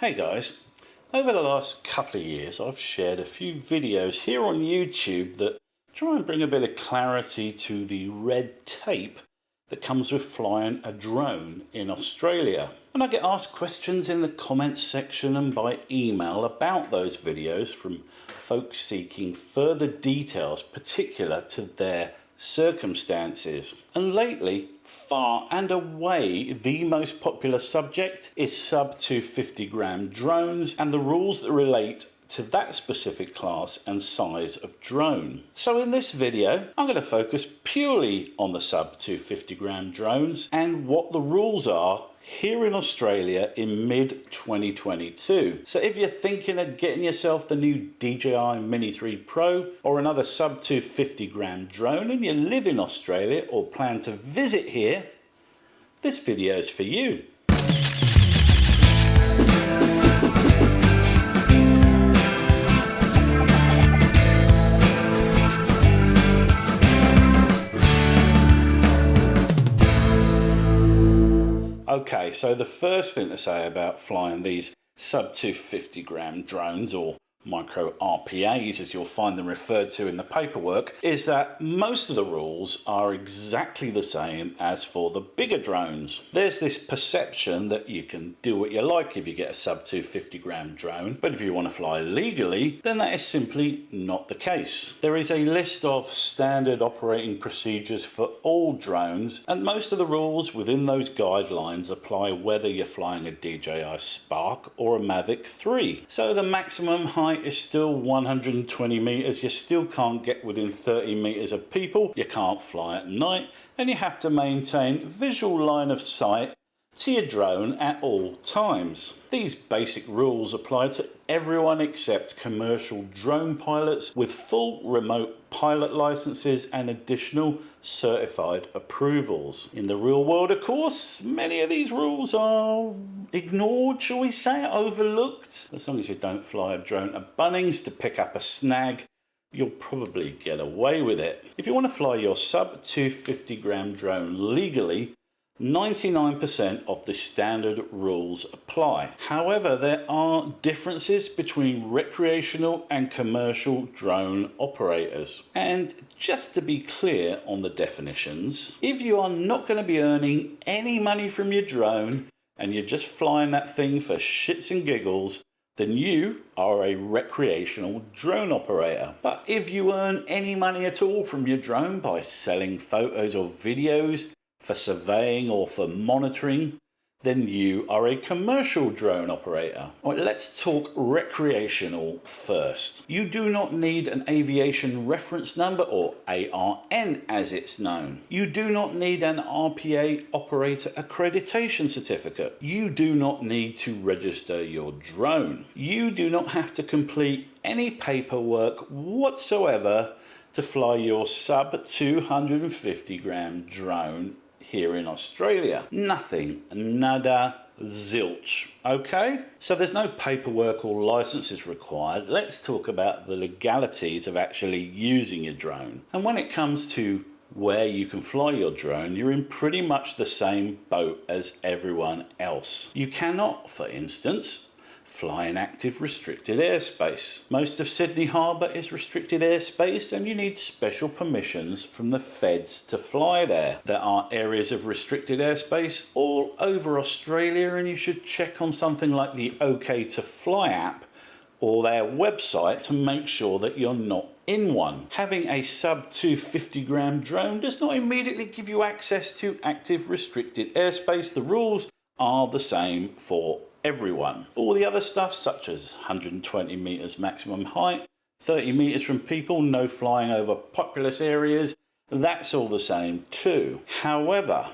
Hey guys, over the last couple of years I've shared a few videos here on YouTube that try and bring a bit of clarity to the red tape that comes with flying a drone in Australia. And I get asked questions in the comments section and by email about those videos from folks seeking further details particular to their circumstances. And lately, far and away the most popular subject is sub-250g drones and the rules that relate to that specific class and size of drone. So in this video I'm going to focus purely on the sub-250g drones and what the rules are here in Australia in mid-2022. So if you're thinking of getting yourself the new DJI Mini 3 Pro or another sub-250g drone and you live in Australia or plan to visit here, this video is for you. Okay, so the first thing to say about flying these sub-250g drones, or micro RPAs as you'll find them referred to in the paperwork, is that most of the rules are exactly the same as for the bigger drones. There's this perception that you can do what you like if you get a sub-250g drone, but if you want to fly legally, then that is simply not the case. There is a list of standard operating procedures for all drones, and most of the rules within those guidelines apply whether you're flying a DJI Spark or a Mavic 3. So the maximum height is still 120 meters. You still can't get within 30 meters of people. You can't fly at night, and you have to maintain visual line of sight to your drone at all times. These basic rules apply to everyone except commercial drone pilots with full remote pilot licenses and additional certified approvals. In the real world, of course, many of these rules are ignored, shall we say, overlooked. As long as you don't fly a drone to Bunnings to pick up a snag, you'll probably get away with it. If you want to fly your sub-250g drone legally, 99% of the standard rules apply. However, there are differences between recreational and commercial drone operators. And just to be clear on the definitions, if you are not going to be earning any money from your drone and you're just flying that thing for shits and giggles, then you are a recreational drone operator. But if you earn any money at all from your drone by selling photos or videos, for surveying or for monitoring, then you are a commercial drone operator. All right, let's talk recreational first. You do not need an aviation reference number, or ARN as it's known. You do not need an RPA operator accreditation certificate. You do not need to register your drone. You do not have to complete any paperwork whatsoever to fly your sub-250g drone here in Australia. Nothing, nada, zilch, okay? So there's no paperwork or licenses required. Let's talk about the legalities of actually using your drone. And when it comes to where you can fly your drone, you're in pretty much the same boat as everyone else. You cannot, for instance, fly in active restricted airspace. Most of Sydney Harbour is restricted airspace and you need special permissions from the feds to fly there. There are areas of restricted airspace all over Australia, and you should check on something like the OK to Fly app or their website to make sure that you're not in one. Having a sub-250g drone does not immediately give you access to active restricted airspace. The rules are the same for everyone. All the other stuff, such as 120 meters maximum height, 30 meters from people, no flying over populous areas, that's all the same too. However,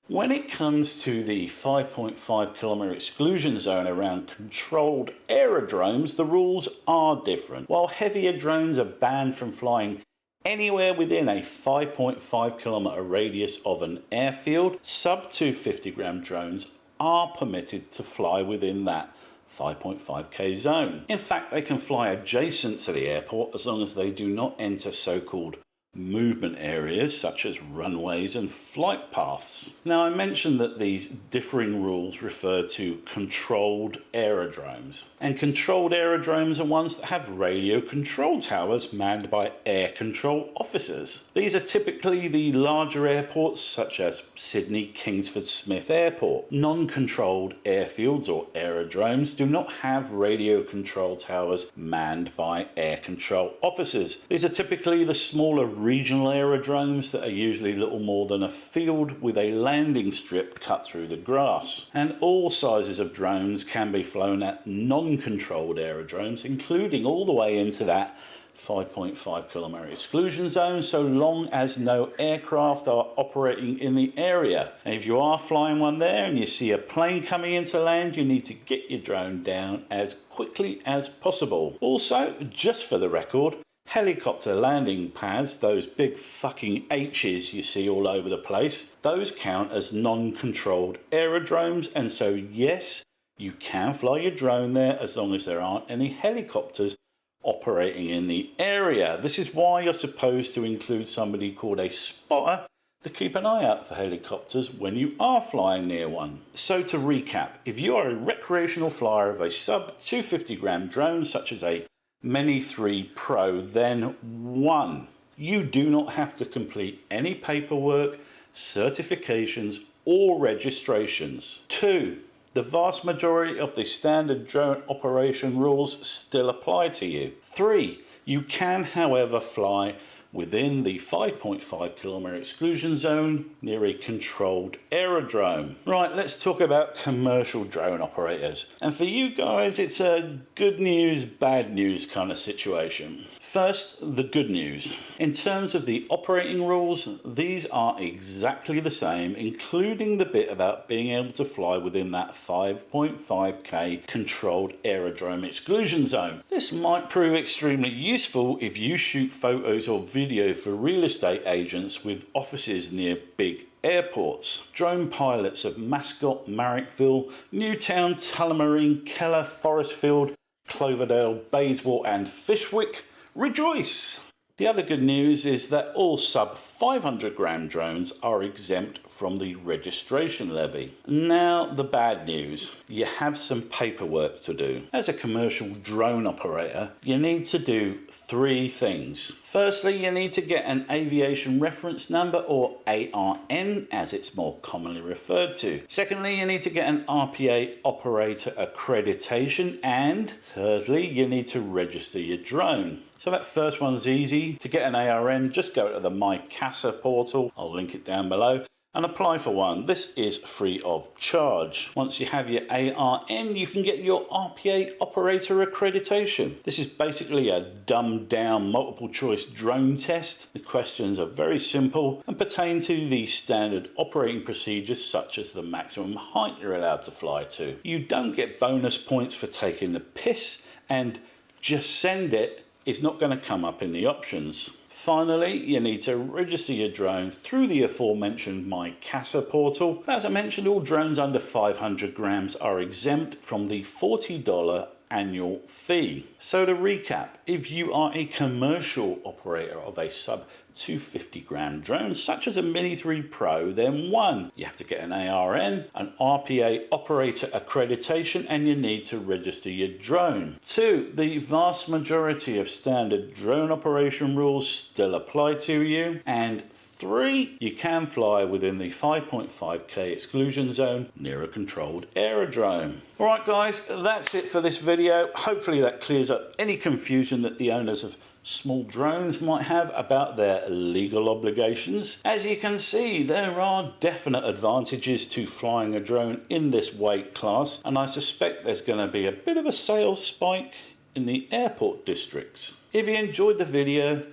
when it comes to the 5.5 kilometer exclusion zone around controlled aerodromes, the rules are different. While heavier drones are banned from flying anywhere within a 5.5 kilometer radius of an airfield, sub-250g drones are permitted to fly within that 5.5k zone. In fact, they can fly adjacent to the airport as long as they do not enter so-called movement areas such as runways and flight paths. Now, I mentioned that these differing rules refer to controlled aerodromes, and controlled aerodromes are ones that have radio control towers manned by air control officers. These are typically the larger airports such as Sydney Kingsford Smith Airport. Non-controlled airfields or aerodromes do not have radio control towers manned by air control officers. These are typically the smaller regional aerodromes that are usually little more than a field with a landing strip cut through the grass. And all sizes of drones can be flown at non-controlled aerodromes, including all the way into that 5.5 kilometre exclusion zone, so long as no aircraft are operating in the area. And if you are flying one there and you see a plane coming into land, you need to get your drone down as quickly as possible. Also, just for the record, helicopter landing pads, those big fucking H's you see all over the place, those count as non-controlled aerodromes, and so yes, you can fly your drone there as long as there aren't any helicopters operating in the area. This is why you're supposed to include somebody called a spotter to keep an eye out for helicopters when you are flying near one. So to recap, if you are a recreational flyer of a sub 250g drone such as a Mini 3 Pro, then 1. You do not have to complete any paperwork, certifications or registrations. 2. The vast majority of the standard drone operation rules still apply to you. 3. You can, however, fly within the 5.5 kilometre exclusion zone near a controlled aerodrome. Right, let's talk about commercial drone operators. And for you guys, it's a good news, bad news kind of situation. First, the good news. In terms of the operating rules, these are exactly the same, including the bit about being able to fly within that 5.5k controlled aerodrome exclusion zone. This might prove extremely useful if you shoot photos or video for real estate agents with offices near big airports. Drone pilots of Mascot, Marrickville, Newtown, Tullamarine, Keller, Forestfield, Cloverdale, Bayswater and Fishwick, rejoice! The other good news is that all sub 500g drones are exempt from the registration levy. Now the bad news, you have some paperwork to do. As a commercial drone operator, you need to do 3 things. Firstly, you need to get an aviation reference number, or ARN as it's more commonly referred to. Secondly, you need to get an RPA operator accreditation, and thirdly, you need to register your drone. So that first one's easy. To get an ARN, just go to the My CASA portal, I'll link it down below, and apply for one. This is free of charge. Once you have your ARN, you can get your RPA operator accreditation. This is basically a dumbed down multiple choice drone test. The questions are very simple and pertain to the standard operating procedures, such as the maximum height you're allowed to fly to. You don't get bonus points for taking the piss, and just send it is not going to come up in the options. Finally, you need to register your drone through the aforementioned My CASA portal. As I mentioned, all drones under 500 grams are exempt from the $40 annual fee. So to recap, if you are a commercial operator of a sub 250g drone such as a Mini 3 Pro, then 1. You have to get an ARN, an RPA operator accreditation, and you need to register your drone. 2. The vast majority of standard drone operation rules still apply to you. And 3. You can fly within the 5.5k exclusion zone near a controlled aerodrome. Alright guys, that's it for this video. Hopefully that clears up any confusion that the owners of small drones might have about their legal obligations. As you can see, there are definite advantages to flying a drone in this weight class, and I suspect there's going to be a bit of a sales spike in the airport districts. If you enjoyed the video,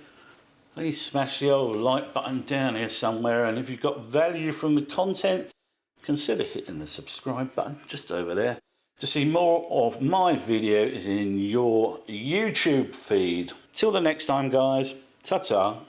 please smash the old like button down here somewhere, and if you've got value from the content, consider hitting the subscribe button just over there to see more of my videos in your YouTube feed. Till the next time guys, ta-ta.